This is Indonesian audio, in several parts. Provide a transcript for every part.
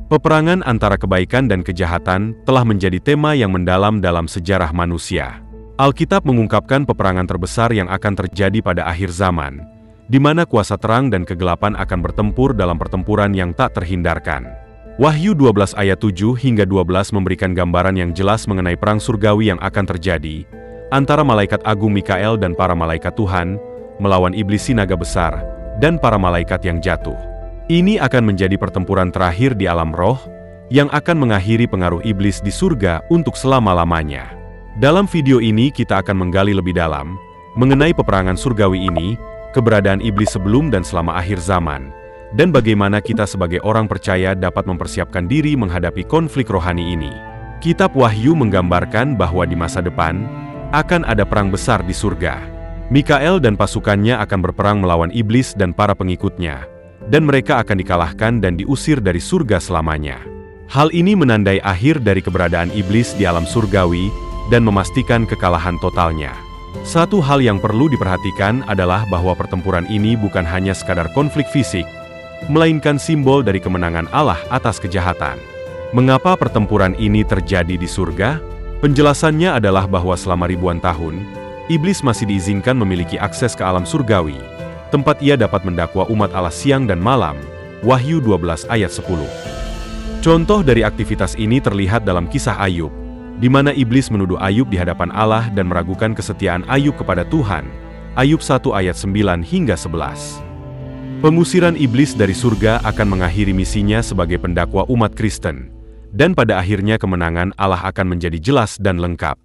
Peperangan antara kebaikan dan kejahatan telah menjadi tema yang mendalam dalam sejarah manusia. Alkitab mengungkapkan peperangan terbesar yang akan terjadi pada akhir zaman, di mana kuasa terang dan kegelapan akan bertempur dalam pertempuran yang tak terhindarkan. Wahyu 12 ayat 7 hingga 12 memberikan gambaran yang jelas mengenai perang surgawi yang akan terjadi antara malaikat agung Mikael dan para malaikat Tuhan, melawan iblis si naga besar, dan para malaikat yang jatuh. Ini akan menjadi pertempuran terakhir di alam roh, yang akan mengakhiri pengaruh iblis di surga untuk selama-lamanya. Dalam video ini kita akan menggali lebih dalam, mengenai peperangan surgawi ini, keberadaan iblis sebelum dan selama akhir zaman, dan bagaimana kita sebagai orang percaya dapat mempersiapkan diri menghadapi konflik rohani ini. Kitab Wahyu menggambarkan bahwa di masa depan, akan ada perang besar di surga. Mikael dan pasukannya akan berperang melawan iblis dan para pengikutnya, dan mereka akan dikalahkan dan diusir dari surga selamanya. Hal ini menandai akhir dari keberadaan iblis di alam surgawi, dan memastikan kekalahan totalnya. Satu hal yang perlu diperhatikan adalah bahwa pertempuran ini bukan hanya sekadar konflik fisik, melainkan simbol dari kemenangan Allah atas kejahatan. Mengapa pertempuran ini terjadi di surga? Penjelasannya adalah bahwa selama ribuan tahun, iblis masih diizinkan memiliki akses ke alam surgawi, tempat ia dapat mendakwa umat Allah siang dan malam, Wahyu 12 ayat 10. Contoh dari aktivitas ini terlihat dalam kisah Ayub, di mana iblis menuduh Ayub di hadapan Allah dan meragukan kesetiaan Ayub kepada Tuhan, Ayub 1 ayat 9 hingga 11. Pengusiran iblis dari surga akan mengakhiri misinya sebagai pendakwa umat Kristen, dan pada akhirnya kemenangan Allah akan menjadi jelas dan lengkap.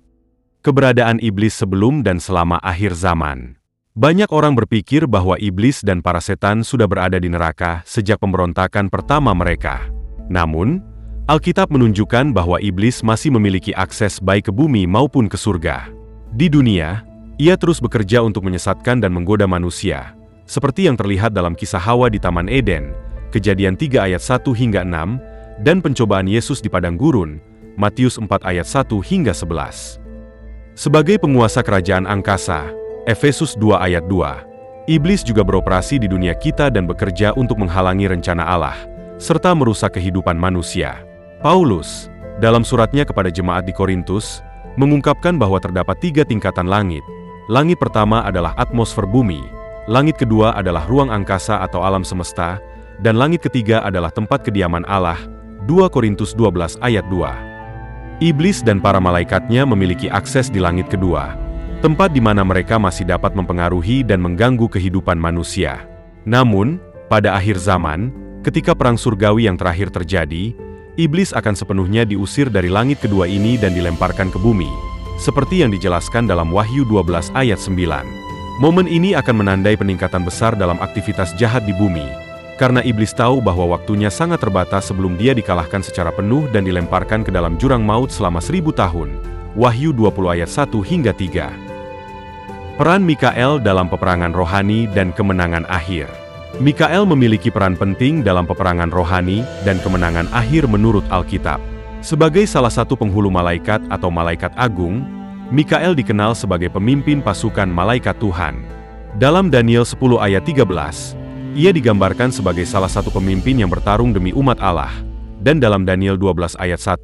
Keberadaan iblis sebelum dan selama akhir zaman. Banyak orang berpikir bahwa iblis dan para setan sudah berada di neraka sejak pemberontakan pertama mereka. Namun, Alkitab menunjukkan bahwa iblis masih memiliki akses baik ke bumi maupun ke surga. Di dunia, ia terus bekerja untuk menyesatkan dan menggoda manusia, seperti yang terlihat dalam kisah Hawa di Taman Eden, Kejadian 3 ayat 1 hingga 6, dan pencobaan Yesus di padang gurun, Matius 4 ayat 1 hingga 11. Sebagai penguasa kerajaan angkasa, Efesus 2 ayat 2, iblis juga beroperasi di dunia kita dan bekerja untuk menghalangi rencana Allah, serta merusak kehidupan manusia. Paulus, dalam suratnya kepada jemaat di Korintus, mengungkapkan bahwa terdapat 3 tingkatan langit. Langit pertama adalah atmosfer bumi, langit kedua adalah ruang angkasa atau alam semesta, dan langit ketiga adalah tempat kediaman Allah, 2 Korintus 12 ayat 2. Iblis dan para malaikatnya memiliki akses di langit kedua, tempat di mana mereka masih dapat mempengaruhi dan mengganggu kehidupan manusia. Namun, pada akhir zaman, ketika perang surgawi yang terakhir terjadi, iblis akan sepenuhnya diusir dari langit kedua ini dan dilemparkan ke bumi, seperti yang dijelaskan dalam Wahyu 12 ayat 9. Momen ini akan menandai peningkatan besar dalam aktivitas jahat di bumi, karena iblis tahu bahwa waktunya sangat terbatas sebelum dia dikalahkan secara penuh dan dilemparkan ke dalam jurang maut selama 1000 tahun. Wahyu 20 ayat 1 hingga 3. Peran Mikael dalam peperangan rohani dan kemenangan akhir. Mikael memiliki peran penting dalam peperangan rohani dan kemenangan akhir menurut Alkitab. Sebagai salah satu penghulu malaikat atau malaikat agung, Mikael dikenal sebagai pemimpin pasukan malaikat Tuhan. Dalam Daniel 10 ayat 13, ia digambarkan sebagai salah satu pemimpin yang bertarung demi umat Allah. Dan dalam Daniel 12 ayat 1,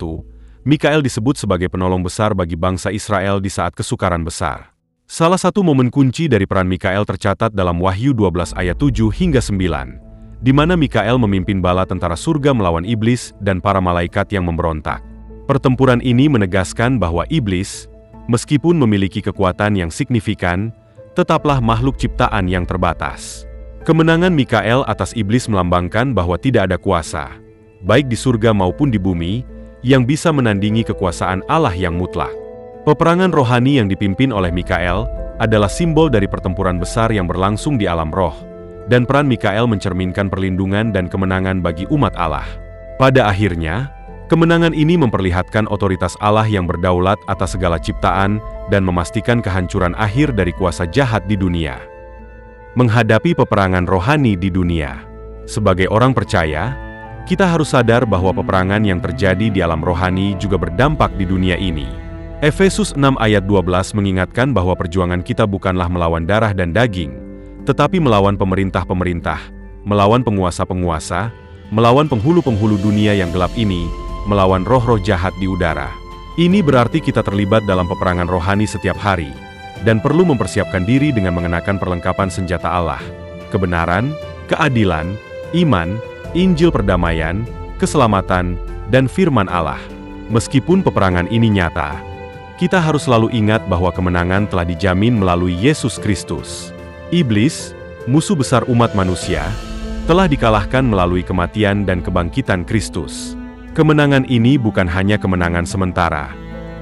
Mikael disebut sebagai penolong besar bagi bangsa Israel di saat kesukaran besar. Salah satu momen kunci dari peran Mikael tercatat dalam Wahyu 12 ayat 7 hingga 9, di mana Mikael memimpin bala tentara surga melawan iblis dan para malaikat yang memberontak. Pertempuran ini menegaskan bahwa iblis, meskipun memiliki kekuatan yang signifikan, tetaplah makhluk ciptaan yang terbatas. Kemenangan Mikael atas iblis melambangkan bahwa tidak ada kuasa, baik di surga maupun di bumi, yang bisa menandingi kekuasaan Allah yang mutlak. Peperangan rohani yang dipimpin oleh Mikael adalah simbol dari pertempuran besar yang berlangsung di alam roh, dan peran Mikael mencerminkan perlindungan dan kemenangan bagi umat Allah. Pada akhirnya, kemenangan ini memperlihatkan otoritas Allah yang berdaulat atas segala ciptaan dan memastikan kehancuran akhir dari kuasa jahat di dunia. Menghadapi peperangan rohani di dunia. Sebagai orang percaya, kita harus sadar bahwa peperangan yang terjadi di alam rohani juga berdampak di dunia ini. Efesus 6 ayat 12 mengingatkan bahwa perjuangan kita bukanlah melawan darah dan daging, tetapi melawan pemerintah-pemerintah, melawan penguasa-penguasa, melawan penghulu-penghulu dunia yang gelap ini, melawan roh-roh jahat di udara. Ini berarti kita terlibat dalam peperangan rohani setiap hari, dan perlu mempersiapkan diri dengan mengenakan perlengkapan senjata Allah, kebenaran, keadilan, iman, Injil perdamaian, keselamatan, dan firman Allah. Meskipun peperangan ini nyata, kita harus selalu ingat bahwa kemenangan telah dijamin melalui Yesus Kristus. Iblis, musuh besar umat manusia, telah dikalahkan melalui kematian dan kebangkitan Kristus. Kemenangan ini bukan hanya kemenangan sementara,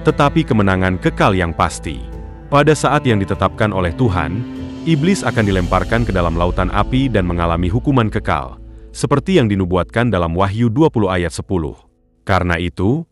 tetapi kemenangan kekal yang pasti. Pada saat yang ditetapkan oleh Tuhan, iblis akan dilemparkan ke dalam lautan api dan mengalami hukuman kekal, seperti yang dinubuatkan dalam Wahyu 20 ayat 10. Karena itu,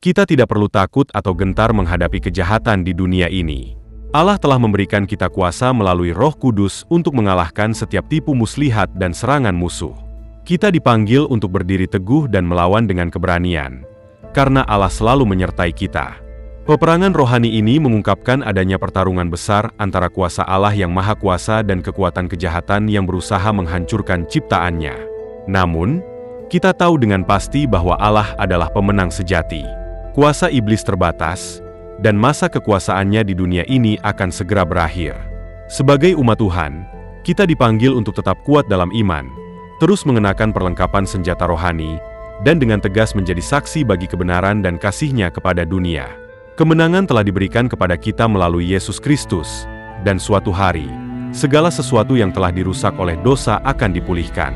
kita tidak perlu takut atau gentar menghadapi kejahatan di dunia ini. Allah telah memberikan kita kuasa melalui Roh Kudus untuk mengalahkan setiap tipu muslihat dan serangan musuh. Kita dipanggil untuk berdiri teguh dan melawan dengan keberanian, karena Allah selalu menyertai kita. Peperangan rohani ini mengungkapkan adanya pertarungan besar antara kuasa Allah yang Maha Kuasa dan kekuatan kejahatan yang berusaha menghancurkan ciptaannya. Namun, kita tahu dengan pasti bahwa Allah adalah pemenang sejati. Kuasa iblis terbatas, dan masa kekuasaannya di dunia ini akan segera berakhir. Sebagai umat Tuhan, kita dipanggil untuk tetap kuat dalam iman, terus mengenakan perlengkapan senjata rohani, dan dengan tegas menjadi saksi bagi kebenaran dan kasih-Nya kepada dunia. Kemenangan telah diberikan kepada kita melalui Yesus Kristus, dan suatu hari, segala sesuatu yang telah dirusak oleh dosa akan dipulihkan.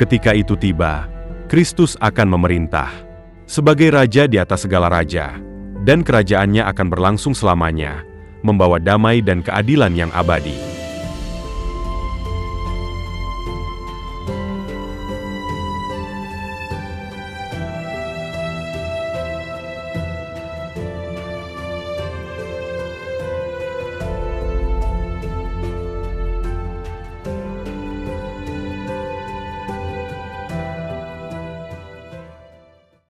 Ketika itu tiba, Kristus akan memerintah sebagai Raja di atas segala raja, dan kerajaannya akan berlangsung selamanya, membawa damai dan keadilan yang abadi.